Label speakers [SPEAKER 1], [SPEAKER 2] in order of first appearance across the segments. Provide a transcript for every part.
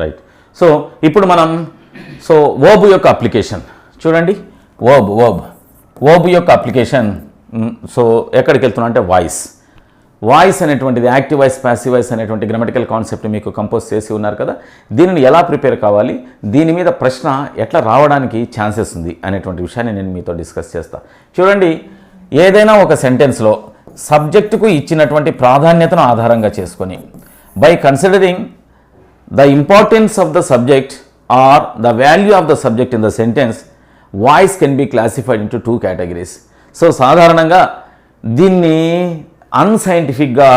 [SPEAKER 1] Right. So ఇప్పుడు మనం verb యొక్క అప్లికేషన్ చూడండి. వర్బ్ యొక్క అప్లికేషన్. సో ఎక్కడికి వెళ్తున్నా అంటే వాయిస్ అనేటువంటిది యాక్టివ్ వాయిస్, ప్యాసివ్ వాయిస్ అనేటువంటి గ్రామటికల్ కాన్సెప్ట్ మీకు కంపోజ్ చేసి ఉన్నారు కదా. దీనిని ఎలా ప్రిపేర్ కావాలి, దీని మీద ప్రశ్న ఎట్లా రావడానికి ఛాన్సెస్ ఉంది అనేటువంటి విషయాన్ని నేను మీతో డిస్కస్ చేస్తాను. చూడండి, ఏదైనా ఒక సెంటెన్స్లో సబ్జెక్టుకు ఇచ్చినటువంటి ప్రాధాన్యతను ఆధారంగా చేసుకొని by considering the importance of the subject or the value of the subject in the sentence, voice can be classified into 2 categories. So సాధారణంగా దీన్ని అన్సైంటిఫిక్గా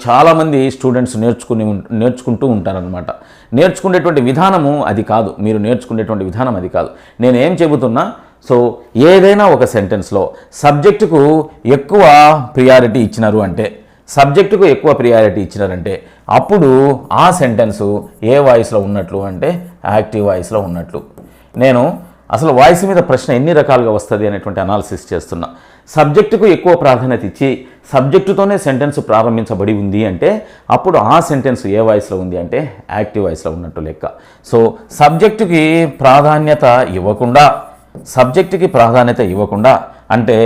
[SPEAKER 1] చాలామంది స్టూడెంట్స్ నేర్చుకుంటూ ఉంటారనమాట. నేర్చుకునేటువంటి విధానము అది కాదు, మీరు నేర్చుకునేటువంటి విధానం అది కాదు. నేను ఏం చెబుతున్నా, సో ఏదైనా ఒక సెంటెన్స్లో సబ్జెక్టుకు ఎక్కువ ప్రియారిటీ ఇచ్చినారంటే అప్పుడు ఆ సెంటెన్సు ఏ వాయిస్లో ఉన్నట్లు అంటే యాక్టివ్ వాయిస్లో ఉన్నట్లు. నేను అసలు వాయిస్ మీద ప్రశ్న ఎన్ని రకాలుగా వస్తుంది అనేటువంటి అనాలిసిస్ చేస్తున్నా. సబ్జెక్టుకు ఎక్కువ ప్రాధాన్యత ఇచ్చి సబ్జెక్టుతోనే సెంటెన్స్ ప్రారంభించబడి ఉంది అంటే అప్పుడు ఆ సెంటెన్స్ ఏ వాయిస్లో ఉంది అంటే యాక్టివ్ వాయిస్లో ఉన్నట్టు లెక్క. సో సబ్జెక్టుకి ప్రాధాన్యత ఇవ్వకుండా అంటే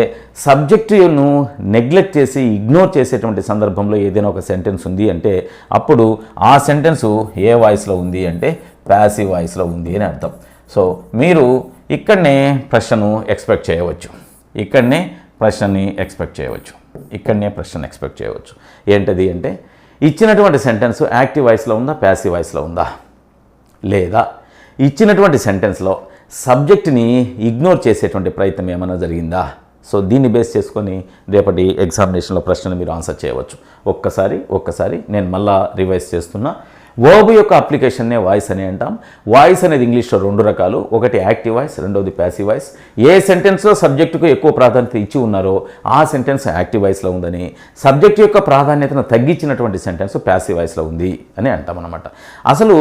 [SPEAKER 1] సబ్జెక్టును నెగ్లెక్ట్ చేసి ఇగ్నోర్ చేసేటువంటి సందర్భంలో ఏదైనా ఒక సెంటెన్స్ ఉంది అంటే అప్పుడు ఆ సెంటెన్సు ఏ వాయిస్లో ఉంది అంటే ప్యాసివ్ వాయిస్లో ఉంది అని అర్థం. సో మీరు ఇక్కడనే ప్రశ్నను ఎక్స్పెక్ట్ చేయవచ్చు. ఏంటది అంటే ఇచ్చినటువంటి సెంటెన్స్ యాక్టివ్ వాయిస్లో ఉందా, ప్యాసివ్ వాయిస్లో ఉందా, లేదా ఇచ్చినటువంటి సెంటెన్స్లో సబ్జెక్ట్ని ఇగ్నోర్ చేసేటువంటి ప్రయత్నం ఏమైనా జరిగిందా. సో దీన్ని బేస్ చేసుకొని రేపటి ఎగ్జామినేషన్లో ప్రశ్నలు మీరు ఆన్సర్ చేయవచ్చు. ఒక్కసారి నేను మళ్ళా రివైజ్ చేస్తున్నా. వర్బ్ యొక్క అప్లికేషన్నే వాయిస్ అని అంటాం. వాయిస్ అనేది ఇంగ్లీష్లో 2 రకాలు, ఒకటి యాక్టివ్ వాయిస్, రెండోది ప్యాసివ్ వాయిస్. ఏ సెంటెన్స్లో సబ్జెక్టుకు ఎక్కువ ప్రాధాన్యత ఇచ్చి ఉన్నారో ఆ సెంటెన్స్ యాక్టివ్ వాయిస్లో ఉందని, సబ్జెక్ట్ యొక్క ప్రాధాన్యతను తగ్గించినటువంటి సెంటెన్స్ ప్యాసివ్ వాయిస్లో ఉంది అని అంటాం అన్నమాట. అసలు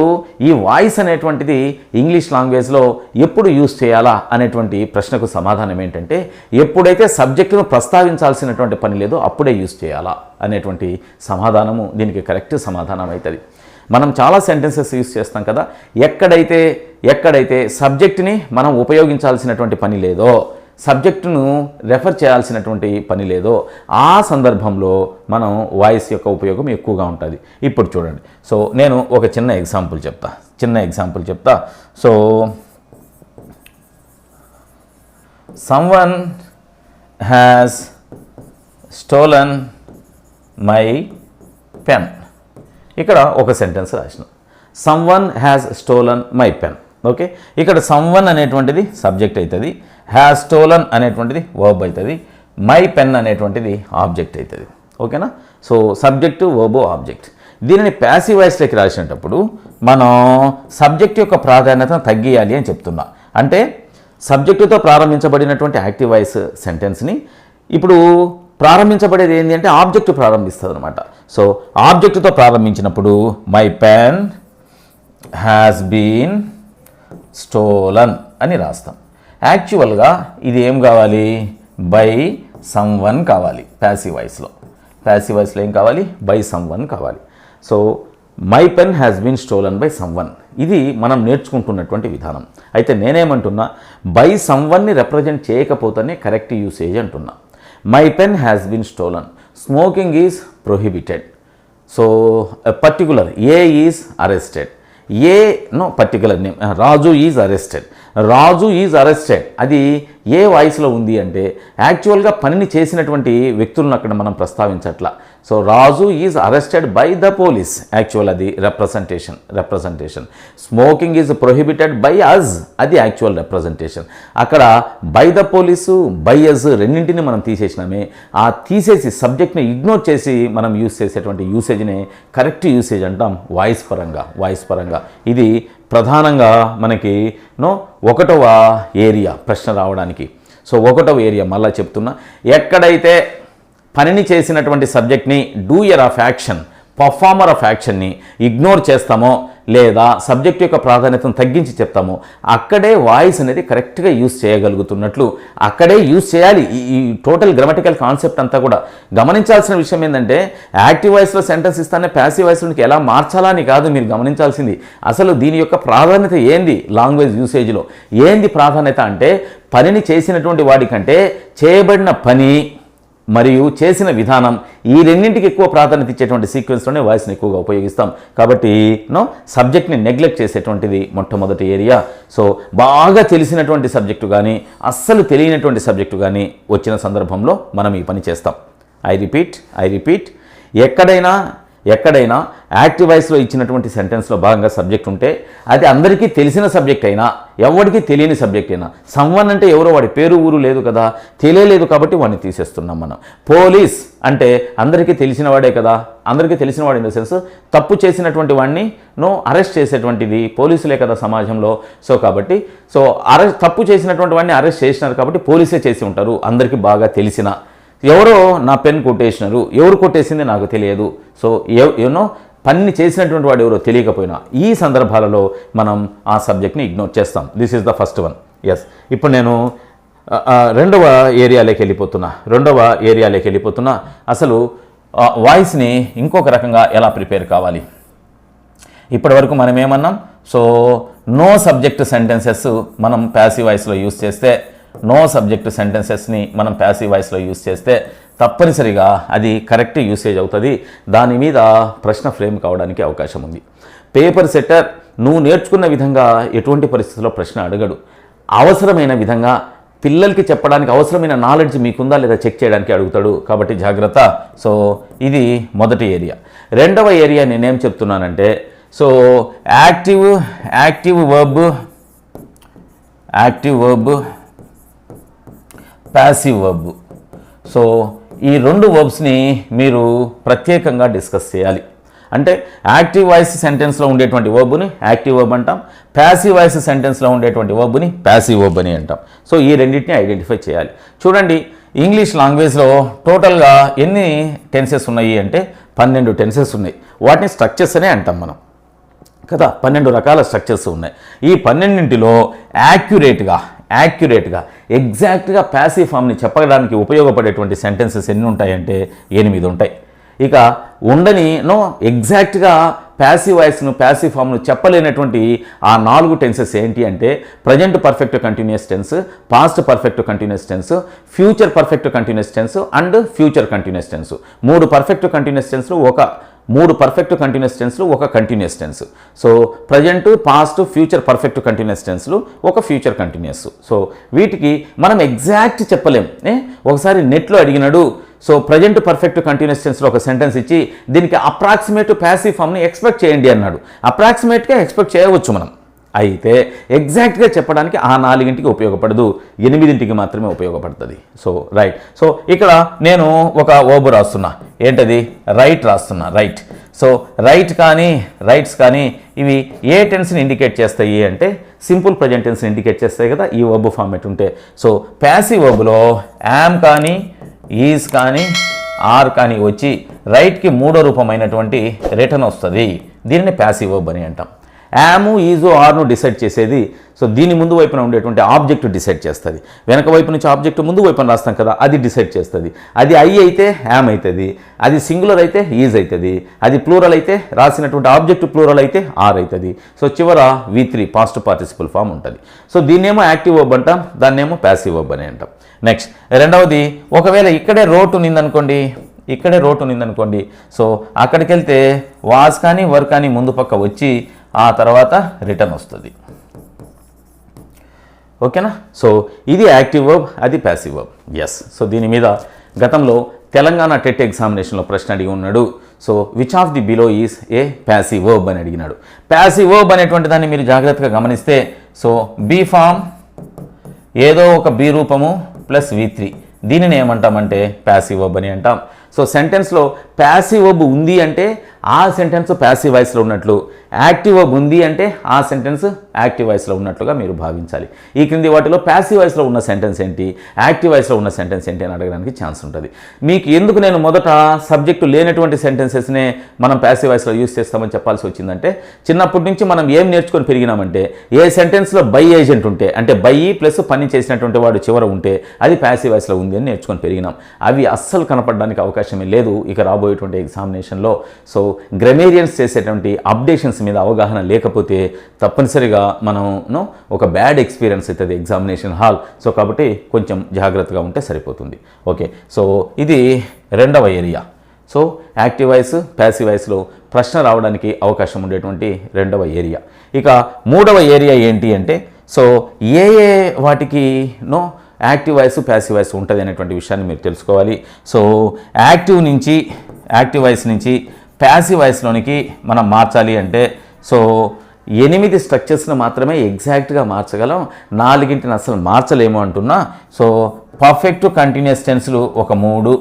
[SPEAKER 1] ఈ వాయిస్ అనేటువంటిది ఇంగ్లీష్ లాంగ్వేజ్లో ఎప్పుడు యూజ్ చేయాలా అనేటువంటి ప్రశ్నకు సమాధానం ఏంటంటే ఎప్పుడైతే సబ్జెక్టును ప్రస్తావించాల్సినటువంటి పని లేదో అప్పుడే యూజ్ చేయాలా అనేటువంటి సమాధానము దీనికి కరెక్ట్ సమాధానం అవుతుంది. మనం చాలా సెంటెన్సెస్ యూజ్ చేస్తాం కదా, ఎక్కడైతే సబ్జెక్ట్ని మనం ఉపయోగించాల్సినటువంటి పని లేదో, సబ్జెక్టును రెఫర్ చేయాల్సినటువంటి పని లేదో ఆ సందర్భంలో మనం వాయిస్ యొక్క ఉపయోగం ఎక్కువగా ఉంటుంది. ఇప్పుడు చూడండి, సో నేను ఒక చిన్న ఎగ్జాంపుల్ చెప్తా. So someone has stolen my pen. ఇక్కడ ఒక సెంటెన్స్ రాసిన, someone has stolen my pen. Okay, ఇక్కడ సమ్వన్ అనేటువంటిది సబ్జెక్ట్ అవుతుంది, హ్యాస్ స్టోలన్ అనేటువంటిది వర్బ్ అవుతుంది, మై పెన్ అనేటువంటిది ఆబ్జెక్ట్ అవుతుంది. ఓకేనా. So subject, verb, object. దీనిని ప్యాసివ్ వాయిస్లోకి రాసినప్పుడు మనం సబ్జెక్ట్ యొక్క ప్రాధాన్యతను తగ్గియాలి అని చెప్తున్నా. అంటే సబ్జెక్టుతో ప్రారంభించబడినటువంటి యాక్టివ్ వాయిస్ సెంటెన్స్ని ఇప్పుడు ప్రారంభించబడేది ఏంటి అంటే ఆబ్జెక్ట్ ప్రారంభిస్తుంది అనమాట. సో ఆబ్జెక్టుతో ప్రారంభించినప్పుడు my pen has been stolen అని రాస్తాం. యాక్చువల్గా ఇది ఏం కావాలి, బై సమ్వన్ కావాలి. ప్యాసివ్ వాయిస్లో ఏం కావాలి, బై సమ్వన్ కావాలి. So my pen has been stolen by someone, ఇది మనం నేర్చుకుంటున్నటువంటి విధానం. అయితే నేనేమంటున్నా, బై సమ్వన్ని రిప్రజెంట్ చేయకపోతేనే కరెక్ట్ యూసేజ్ అంటున్నా. My pen has been stolen, smoking is prohibited. So particular A is arrested, particular name Raju is arrested. అది ఏ వాయిస్లో ఉంది అంటే యాక్చువల్గా పనిని చేసినటువంటి వ్యక్తులను అక్కడ మనం ప్రస్తావించట్లా. So Raju is arrested by the police, actual అది representation. Smoking is prohibited by us, అది యాక్చువల్ రిప్రజెంటేషన్. అక్కడ by the police, by us రెండింటిని మనం తీసేసినామే. ఆ తీసేసి సబ్జెక్ట్ని ఇగ్నోర్ చేసి మనం యూజ్ చేసేటువంటి యూసేజ్నే కరెక్ట్ యూసేజ్ అంటాం వాయిస్ పరంగా. ఇది ప్రధానంగా మనకి ఒకటవ ఏరియా ప్రశ్న రావడానికి. సో ఒకటవ ఏరియా మళ్ళీ చెప్తున్నా, ఎక్కడైతే పనిని చేసినటువంటి సబ్జెక్ట్ని doer of action, performer of యాక్షన్ని ఇగ్నోర్ చేస్తామో లేదా సబ్జెక్ట్ యొక్క ప్రాధాన్యతను తగ్గించి చెప్తామో అక్కడే వాయిస్ అనేది కరెక్ట్గా యూస్ చేయగలుగుతున్నట్లు అక్కడే యూస్ చేయాలి. ఈ టోటల్ గ్రామటికల్ కాన్సెప్ట్ అంతా కూడా గమనించాల్సిన విషయం ఏంటంటే యాక్టివ్ వాయిస్లో సెంటెన్స్ ఇస్తానే ప్యాసివ్ వాయిస్లోకి ఎలా మార్చాలా అని కాదు మీరు గమనించాల్సింది. అసలు దీని యొక్క ప్రాధాన్యత ఏంది, లాంగ్వేజ్ యూసేజ్లో ఏంది ప్రాధాన్యత అంటే పనిని చేసినటువంటి వాడికంటే చేయబడిన పని మరియు చేసిన విధానం ఈ రెండింటికి ఎక్కువ ప్రాధాన్యత ఇచ్చేటువంటి సీక్వెన్స్లోనే వాయిస్ని ఎక్కువగా ఉపయోగిస్తాం. కాబట్టి సబ్జెక్ట్ని నెగ్లెక్ట్ చేసేటువంటిది మొట్టమొదటి ఏరియా. సో బాగా తెలిసినటువంటి సబ్జెక్టు కానీ అస్సలు తెలియనటువంటి సబ్జెక్టు కానీ వచ్చిన సందర్భంలో మనం ఈ పని చేస్తాం. ఐ రిపీట్ ఎక్కడైనా యాక్టివ్ వాయిస్లో ఇచ్చినటువంటి సెంటెన్స్లో భాగంగా సబ్జెక్ట్ ఉంటే అది అందరికీ తెలిసిన సబ్జెక్ట్ అయినా ఎవరికి తెలియని సబ్జెక్ట్ అయినా, సమ్వన్ అంటే ఎవరో వాడి పేరు ఊరు లేదు కదా, తెలియలేదు కాబట్టి వాడిని తీసేస్తున్నాం మనం. పోలీస్ అంటే అందరికీ తెలిసిన వాడే కదా, అందరికీ తెలిసిన వాడు ఇన్ ద సెన్స్ తప్పు చేసినటువంటి వాడిని అరెస్ట్ చేసేటువంటిది పోలీసులే కదా సమాజంలో. సో కాబట్టి తప్పు చేసినటువంటి వాడిని అరెస్ట్ చేసినారు కాబట్టి పోలీసే చేసి ఉంటారు, అందరికీ బాగా తెలిసిన. ఎవరో నా పెన్ కొట్టేసినారు, ఎవరు కొట్టేసింది నాకు తెలియదు. సో పని చేసినటువంటి వాడు ఎవరో తెలియకపోయినా ఈ సందర్భాలలో మనం ఆ సబ్జెక్ట్ని ఇగ్నోర్ చేస్తాం. This is the first one. Yes, ఇప్పుడు నేను రెండవ ఏరియాలోకి వెళ్ళిపోతున్నా. అసలు వాయిస్ని ఇంకొక రకంగా ఎలా ప్రిపేర్ కావాలి. ఇప్పటి వరకు మనం ఏమన్నాం, సో నో సబ్జెక్ట్ సెంటెన్సెస్ మనం ప్యాసివ్ వాయిస్లో యూస్ చేస్తే, నో సబ్జెక్ట్ సెంటెన్సెస్ని మనం ప్యాసివ్ వాయిస్లో యూస్ చేస్తే తప్పనిసరిగా అది కరెక్ట్ యూసేజ్ అవుతుంది. దాని మీద ప్రశ్న ఫ్రేమ్ కావడానికి అవకాశం ఉంది. పేపర్ సెట్టర్ నువ్వు నేర్చుకున్న విధంగా ఎటువంటి పరిస్థితుల్లో ప్రశ్న అడగడు. అవసరమైన విధంగా పిల్లలకి చెప్పడానికి అవసరమైన నాలెడ్జ్ మీకుందా లేదా చెక్ చేయడానికి అడుగుతాడు. కాబట్టి జాగ్రత్త. సో ఇది మొదటి ఏరియా. రెండవ ఏరియా నేనేం చెప్తున్నానంటే, so active verb passive verb. So ఈ రెండు వర్బ్స్ని మీరు ప్రత్యేకంగా డిస్కస్ చేయాలి. అంటే యాక్టివ్ వాయిస్ సెంటెన్స్లో ఉండేటువంటి వర్బ్ని యాక్టివ్ వర్బ్ అంటాం, ప్యాసివ్ వాయిస్ సెంటెన్స్లో ఉండేటువంటి వర్బ్ని ప్యాసివ్ వర్బ్ అని అంటాం. సో ఈ రెండింటిని ఐడెంటిఫై చేయాలి. చూడండి, ఇంగ్లీష్ లాంగ్వేజ్లో టోటల్గా ఎన్ని టెన్సెస్ ఉన్నాయి అంటే 12 టెన్సెస్ ఉన్నాయి. వాటిని స్ట్రక్చర్స్ అనే అంటాం మనం కదా. 12 రకాల స్ట్రక్చర్స్ ఉన్నాయి. ఈ 12లో యాక్యురేట్గా ఎగ్జాక్ట్గా ప్యాసివ్ ఫామ్ని చెప్పడానికి ఉపయోగపడేటువంటి సెంటెన్సెస్ ఎన్ని ఉంటాయంటే 8 ఉంటాయి. ఇక ఎగ్జాక్ట్గా ప్యాసివ్ వాయిస్ను ప్యాసివ్ ఫామ్ను చెప్పలేనటువంటి ఆ 4 టెన్సెస్ ఏంటి అంటే present perfect continuous tense, past perfect continuous tense, future perfect continuous tense and future continuous tense. 3 perfect continuous టెన్స్లు, 3 పర్ఫెక్ట్ కంటిన్యూస్ టెన్స్లు, ఒక continuous tense. So present, past, future perfect continuous టెన్స్లు, ఒక future continuous. So వీటికి మనం exact చెప్పలేం. ఒకసారి నెట్లో అడిగినాడు, సో ప్రజెంట్ పర్ఫెక్ట్ కంటిన్యూస్ టెన్స్లో ఒక సెంటెన్స్ ఇచ్చి దీనికి అప్రాక్సిమేట్ ప్యాసివ్ ఫామ్ని ఎక్స్పెక్ట్ చేయండి అన్నాడు. అప్రాక్సిమేట్గా ఎక్స్పెక్ట్ చేయవచ్చు మనం. అయితే ఎగ్జాక్ట్గా చెప్పడానికి ఆ 4కి ఉపయోగపడదు, 8కి మాత్రమే ఉపయోగపడుతుంది. So right. సో ఇక్కడ నేను ఒక వర్బ్ రాస్తున్నా, ఏంటది రైట్ రాస్తున్నా. రైట్. సో రైట్ కానీ రైట్స్ కానీ ఇవి ఏ టెన్స్ని ఇండికేట్ చేస్తాయి అంటే సింపుల్ ప్రజెంట్ టెన్స్ని ఇండికేట్ చేస్తాయి కదా ఈ వర్బ్ ఫార్మేట్ ఉంటే. సో ప్యాసివ్ వర్బ్లో యామ్ కానీ ఈజ్ కానీ ఆర్ కానీ వచ్చి రైట్కి 3వ రూపమైనటువంటి రిటర్న్ వస్తుంది. దీనిని ప్యాసివ్ వర్బ్ అని అంటాం. యాము, ఈజు, ఆర్ను డిసైడ్ చేసేది. సో దీని ముందు వైపున ఉండేటువంటి ఆబ్జెక్ట్ డిసైడ్ చేస్తుంది. వెనక వైపు నుంచి ఆబ్జెక్ట్ ముందు వైపున రాస్తాం కదా, అది డిసైడ్ చేస్తుంది. అది ఐ అయితే యామ్ అవుతుంది, అది సింగులర్ అయితే ఈజ్ అవుతుంది, అది ప్లూరల్ అయితే రాసినటువంటి ఆబ్జెక్ట్ ప్లూరల్ అయితే ఆర్ అవుతుంది. సో చివర V3 పాస్ట్ పార్టిసిపల్ ఫామ్ ఉంటుంది. సో దీన్నేమో యాక్టివ్ వర్బ్ అంటాం, దాన్నేమో ప్యాసివ్ వర్బ్ అని అంటాం. నెక్స్ట్ రెండవది, ఒకవేళ ఇక్కడే రోట్ ఉన్నిందనుకోండి, సో అక్కడికి వెళ్తే వాస్ కానీ వర్ కానీ ముందు పక్క వచ్చి ఆ తర్వాత రిటర్న్ వస్తుంది. ఓకేనా. సో ఇది యాక్టివ్ వర్బ్, అది ప్యాసివ్ వర్బ్. ఎస్. సో దీని మీద గతంలో తెలంగాణ టెట్ ఎగ్జామినేషన్లో ప్రశ్న అడిగి ఉన్నాడు. So which of the below is a passive verb అని అడిగినాడు. ప్యాసివ్ వర్బ్ అనేటువంటి దాన్ని మీరు జాగ్రత్తగా గమనిస్తే, సో బీ ఫామ్ ఏదో ఒక బి రూపము ప్లస్ V3, దీనిని ఏమంటామంటే ప్యాసివ్ వర్బ్ అని అంటాం. సో సెంటెన్స్లో ప్యాసివ్ వర్బ్ ఉంది అంటే ఆ సెంటెన్స్ ప్యాసివ్ వాయిస్లో ఉన్నట్లు, యాక్టివ్ వర్బ్ ఉంది అంటే ఆ సెంటెన్స్ యాక్టివ్ వాయిస్లో ఉన్నట్లుగా మీరు భావించాలి. ఈ క్రింది వాటిలో ప్యాసివ్ వాయిస్లో ఉన్న సెంటెన్స్ ఏంటి, యాక్టివ్ వాయిస్లో ఉన్న సెంటెన్స్ ఏంటి అని అడగడానికి ఛాన్స్ ఉంటుంది. మీకు ఎందుకు నేను మొదట సబ్జెక్టు లేనటువంటి సెంటెన్సెస్నే మనం ప్యాసివ్ వాయిస్లో యూస్ చేస్తామని చెప్పాల్సి వచ్చిందంటే, చిన్నప్పటి నుంచి మనం ఏం నేర్చుకొని పెరిగినామంటే, ఏ సెంటెన్స్లో బై ఏజెంట్ ఉంటే అంటే బై ప్లస్ పని చేసినటువంటి వాడు చివర ఉంటే అది ప్యాసివ్ వాయిస్లో ఉంది అని నేర్చుకొని పెరిగినాం. అవి అస్సలు కనపడడానికి అవకాశమే లేదు ఇక రాబోయేటువంటి ఎగ్జామినేషన్లో. సో గ్రామేరియన్స్ చేసేటువంటి అప్డేషన్స్ మీద అవగాహన లేకపోతే తప్పనిసరిగా మనం ఒక బ్యాడ్ ఎక్స్పీరియన్స్ అవుతుంది ఎగ్జామినేషన్ హాల్. సో కాబట్టి కొంచెం జాగ్రత్తగా ఉంటే సరిపోతుంది. ఓకే, సో ఇది రెండవ area. So active voice, passive వాయిస్లో ప్రశ్న రావడానికి అవకాశం ఉండేటువంటి రెండవ ఏరియా. ఇక మూడవ ఏరియా ఏంటి అంటే, సో ఏ వాటికి యాక్టివ్ వాయిస్, ప్యాసివ్ వాయిస్ ఉంటుంది అనేటువంటి విషయాన్ని మీరు తెలుసుకోవాలి. సో యాక్టివ్ వాయిస్ నుంచి ప్యాసివ్ వాయిస్లోనికి మనం మార్చాలి అంటే, సో 8 స్ట్రక్చర్స్ని మాత్రమే ఎగ్జాక్ట్గా మార్చగలం, 4ని అసలు మార్చలేము అంటున్నా. సో పర్ఫెక్ట్ కంటిన్యూస్ టెన్స్లు ఒక 3,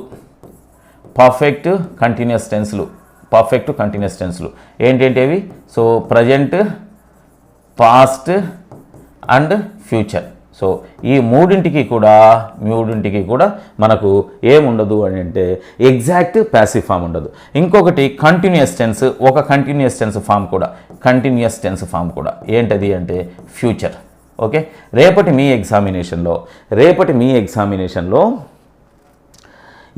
[SPEAKER 1] పర్ఫెక్ట్ కంటిన్యూస్ టెన్స్లు ఏంటేంటివి? So present, past and future. So ఈ మూడింటికి కూడా మనకు ఏముండదు అని అంటే ఎగ్జాక్ట్ ప్యాసివ్ ఫామ్ ఉండదు. ఇంకొకటి కంటిన్యూస్ టెన్స్, ఒక కంటిన్యూస్ టెన్స్ ఫామ్ కూడా ఏంటది అంటే ఫ్యూచర్. ఓకే, రేపటి మీ ఎగ్జామినేషన్లో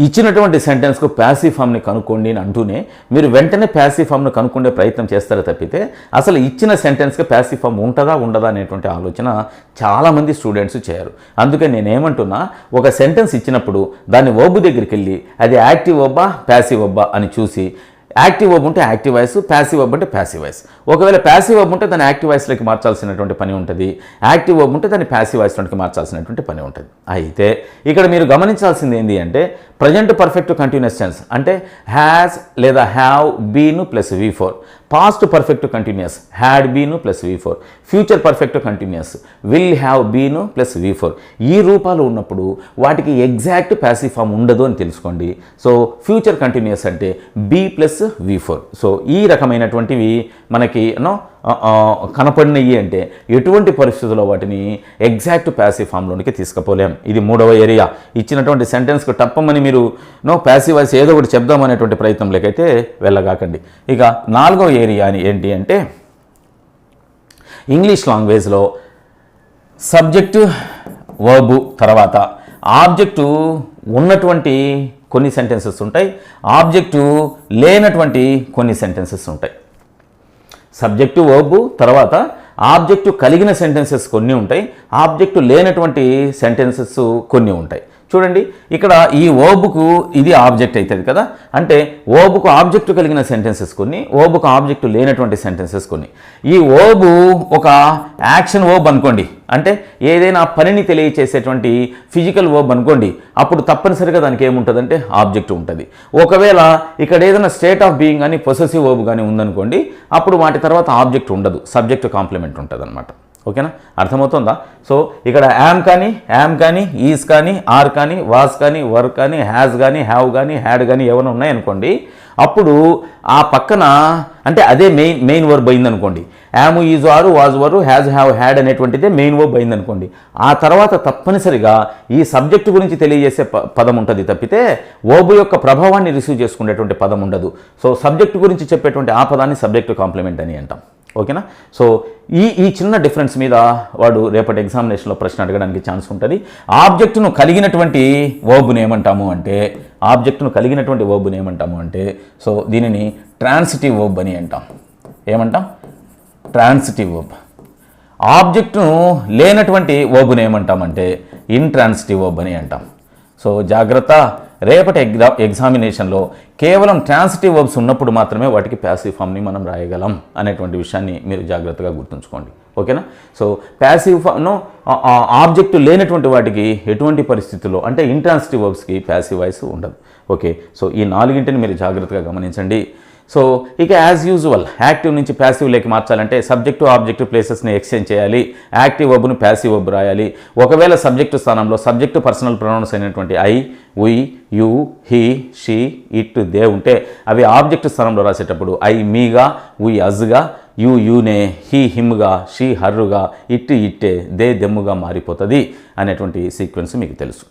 [SPEAKER 1] ఇచ్చినటువంటి సెంటెన్స్కు ప్యాసివ్ ఫామ్ని కనుక్కోండి అని అంటూనే మీరు వెంటనే ప్యాసివ్ ఫామ్ను కనుక్కుండే ప్రయత్నం చేస్తారో తప్పితే అసలు ఇచ్చిన సెంటెన్స్కి ప్యాసివ్ ఫామ్ ఉంటుందా ఉండదా అనేటువంటి ఆలోచన చాలామంది స్టూడెంట్స్ చేయరు. అందుకే నేనేమంటున్నా, ఒక సెంటెన్స్ ఇచ్చినప్పుడు దాన్ని వర్బ్ దగ్గరికి వెళ్ళి అది యాక్టివ్ వర్బా ప్యాసివ్ వర్బా అని చూసి, యాక్టివ్ వర్బ్ ఉంటే యాక్టివ్ వాయిస్, ప్యాసివ్ వర్బ్ అంటే ప్యాసివ్ వాయిస్. ఒకవేళ ప్యాసివ్ వర్బ్ ఉంటే దాన్ని యాక్టివ్ వాయిస్లోకి మార్చాల్సినటువంటి పని ఉంటుంది, యాక్టివ్ వర్బ్ ఉంటే దాన్ని ప్యాసివ్ వాయిస్లోకి మార్చాల్సినటువంటి పని ఉంటుంది. అయితే ఇక్కడ మీరు గమనించాల్సింది ఏంటి అంటే, ప్రజెంట్ పర్ఫెక్ట్ కంటిన్యూస్ టెన్స్ అంటే హ్యాస్ లేదా have been plus V4, past perfect continuous had been plus V4, future perfect continuous will have been plus V4. ఈ రూపాలు ఉన్నప్పుడు వాటికి ఎగ్జాక్ట్ ప్యాసివ్ ఫామ్ ఉండదు అని తెలుసుకోండి. సో ఫ్యూచర్ కంటిన్యూస్ అంటే B ప్లస్ V4. సో ఈ రకమైనటువంటివి మనకి కనపడినవి అంటే ఎటువంటి పరిస్థితుల్లో వాటిని ఎగ్జాక్ట్ ప్యాసివ్ ఫామ్లోనికి తీసుకుపోలేం. ఇది మూడవ ఏరియా. ఇచ్చినటువంటి సెంటెన్స్కి టప్పమని మీరు ప్యాసివ్ వాయిస్ ఏదో ఒకటి చెప్దామనేటువంటి ప్రయత్నంలోకైతే వెళ్ళగాకండి. ఇక నాలుగవ ఏరియా అని ఏంటి అంటే, ఇంగ్లీష్ లాంగ్వేజ్లో సబ్జెక్టు వర్బు తర్వాత ఆబ్జెక్టు ఉన్నటువంటి కొన్ని సెంటెన్సెస్ ఉంటాయి, ఆబ్జెక్టు లేనటువంటి కొన్ని సెంటెన్సెస్ ఉంటాయి. సబ్జెక్టు వర్బు తర్వాత ఆబ్జెక్టు కలిగిన సెంటెన్సెస్ కొన్ని ఉంటాయి, ఆబ్జెక్టు లేనటువంటి సెంటెన్సెస్ కొన్ని ఉంటాయి. చూడండి, ఇక్కడ ఈ వర్బ్కు ఇది ఆబ్జెక్ట్ అవుతుంది కదా, అంటే వర్బ్కు ఆబ్జెక్టు కలిగిన సెంటెన్సెస్ కొన్ని, వర్బ్కు ఆబ్జెక్టు లేనటువంటి సెంటెన్సెస్ కొన్ని. ఈ వర్బ్ ఒక యాక్షన్ వర్బ్ అనుకోండి, అంటే ఏదైనా పనిని తెలియచేసేటువంటి ఫిజికల్ వర్బ్ అనుకోండి, అప్పుడు తప్పనిసరిగా దానికి ఏముంటుందంటే ఆబ్జెక్ట్ ఉంటుంది. ఒకవేళ ఇక్కడ ఏదైనా స్టేట్ ఆఫ్ బీయింగ్ కానీ పొసెసివ్ వర్బ్ కానీ ఉందనుకోండి, అప్పుడు వాటి తర్వాత ఆబ్జెక్ట్ ఉండదు, సబ్జెక్ట్ కాంప్లిమెంట్ ఉంటుంది అనమాట. ఓకేనా, అర్థమవుతుందా? సో ఇక్కడ యామ్ కానీ ఈజ్ కానీ ఆర్ కానీ వాస్ కానీ వర్ కానీ హ్యాజ్ కానీ హ్యావ్ కానీ హ్యాడ్ కానీ ఏమైనా ఉన్నాయనుకోండి, అప్పుడు ఆ పక్కన అంటే అదే మెయిన్ వర్బ్ అయిందనుకోండి, am is are was were has have had అనేటువంటిదే మెయిన్ వర్బ్ అయిందనుకోండి, ఆ తర్వాత తప్పనిసరిగా ఈ సబ్జెక్టు గురించి తెలియజేసే పదం ఉంటుంది తప్పితే వర్బ్ యొక్క ప్రభావాన్ని రిసీవ్ చేసుకునేటువంటి పదం ఉండదు. సో సబ్జెక్టు గురించి చెప్పేటువంటి ఆ పదాన్ని సబ్జెక్టు కాంప్లిమెంట్ అని అంటాం. ఓకేనా, సో ఈ చిన్న డిఫరెన్స్ మీద వాడు రేపటి ఎగ్జామినేషన్లో ప్రశ్న అడగడానికి ఛాన్స్ ఉంటుంది. ఆబ్జెక్టును కలిగినటువంటి వర్బ్ను ఏమంటాము అంటే సో దీనిని ట్రాన్సిటివ్ వర్బ్ అని అంటాం. ఏమంటాం? Transitive verb. ఆబ్జెక్టును లేనటువంటి వర్బ్ను ఏమంటామంటే ఇంట్రాన్సిటివ్ వర్బ్ అని అంటాం. సో జాగ్రత్త, రేపటి ఎగ్జామినేషన్లో కేవలం ట్రాన్సిటివ్ వర్బ్స్ ఉన్నప్పుడు మాత్రమే వాటికి ప్యాసివ్ ఫామ్ని మనం రాయగలం అనేటువంటి విషయాన్ని మీరు జాగ్రత్తగా గుర్తుంచుకోండి. ఓకేనా. సో ప్యాసివ్ ఫామ్ను ఆబ్జెక్ట్ లేనటువంటి వాటికి ఎటువంటి పరిస్థితుల్లో అంటే ఇంట్రాన్సిటివ్ వర్బ్స్కి ప్యాసివ్ వాయిస్ ఉండదు. ఓకే, సో ఈ 4ంటిని మీరు జాగ్రత్తగా గమనించండి. సో ఇక యాజ్ యూజువల్ యాక్టివ్ నుంచి ప్యాసివ్ లేక మార్చాలంటే సబ్జెక్టు ఆబ్జెక్టు ప్లేసెస్ని ఎక్స్చేంజ్ చేయాలి. యాక్టివ్ వర్బ్ను ప్యాసివ్ వర్బ్ రాయాలి. ఒకవేళ సబ్జెక్టు స్థానంలో సబ్జెక్టు పర్సనల్ ప్రొనౌన్స్ అయినటువంటి I, we, you, he, she, it, they ఉంటే అవి ఆబ్జెక్టు స్థానంలో రాసేటప్పుడు ఐ మీగా, వి అజ్గా, యు యూనే, హీ హిమ్గా, షీ హర్రుగా, ఇట్ ఇట్టే, దే దెమ్ముగా మారిపోతుంది అనేటువంటి సీక్వెన్స్ మీకు తెలుసు.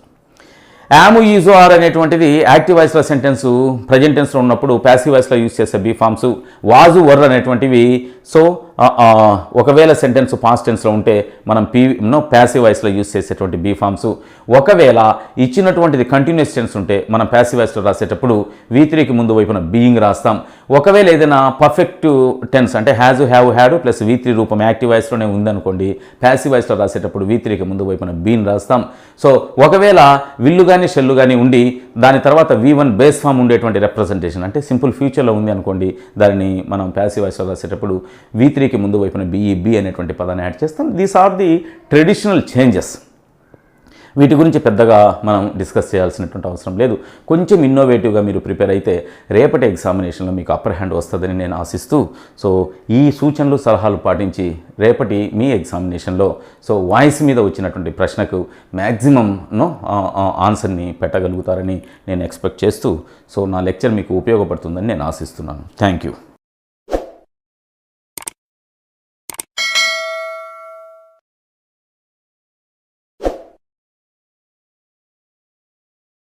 [SPEAKER 1] యాము, ఈజు, ఆర్ అనేటువంటిది యాక్టివ్ వాయిస్లో సెంటెన్స్ ప్రజెంట్ టెన్స్లో ఉన్నప్పుడు ప్యాసివ్ వాయిస్లో యూజ్ చేసే బీ ఫామ్స్. వాజు, వర్ అనేటువంటివి సో ఒకవేళ సెంటెన్స్ పాస్ట్ టెన్స్లో ఉంటే మనం ప్యాసివ్ వాయిస్లో యూజ్ చేసేటువంటి బీ ఫామ్స్. ఒకవేళ ఇచ్చినటువంటిది కంటిన్యూస్ టెన్స్ ఉంటే మనం ప్యాసివ్ వాయిస్లో రాసేటప్పుడు V3కి ముందు వైపున బీయింగ్ రాస్తాం. ఒకవేళ ఏదైనా పర్ఫెక్ట్ టెన్స్ అంటే has, have, had plus V3 రూపం యాక్టివ్ వాయిస్లోనే ఉందనుకోండి, ప్యాసివ్ వాయిస్లో రాసేటప్పుడు V3కి ముందు వైపున బీన్ రాస్తాం. సో ఒకవేళ విల్లు కానీ షెల్లు కానీ ఉండి దాని తర్వాత V1 బేస్ ఫామ్ ఉండేటువంటి రిప్రజెంటేషన్ అంటే సింపుల్ ఫ్యూచర్లో ఉంది అనుకోండి, దానిని మనం ప్యాసివ్ వాయిస్లో రాసేటప్పుడు V3కి ముందు వైపున బి అనేటువంటి పదాన్ని యాడ్ చేస్తాం. These are the traditional changes. వీటి గురించి పెద్దగా మనం డిస్కస్ చేయాల్సినటువంటి అవసరం లేదు. కొంచెం ఇన్నోవేటివ్గా మీరు ప్రిపేర్ అయితే రేపటి ఎగ్జామినేషన్లో మీకు అప్పర్ హ్యాండ్ వస్తుందని నేను ఆశిస్తూ, సో ఈ సూచనలు సలహాలు పాటించి రేపటి మీ ఎగ్జామినేషన్లో సో వాయిస్ మీద వచ్చినటువంటి ప్రశ్నకు మ్యాక్సిమంను ఆన్సర్ని పెట్టగలుగుతారని నేను ఎక్స్పెక్ట్ చేస్తూ, సో నా లెక్చర్ మీకు ఉపయోగపడుతుందని నేను ఆశిస్తున్నాను. Thank you.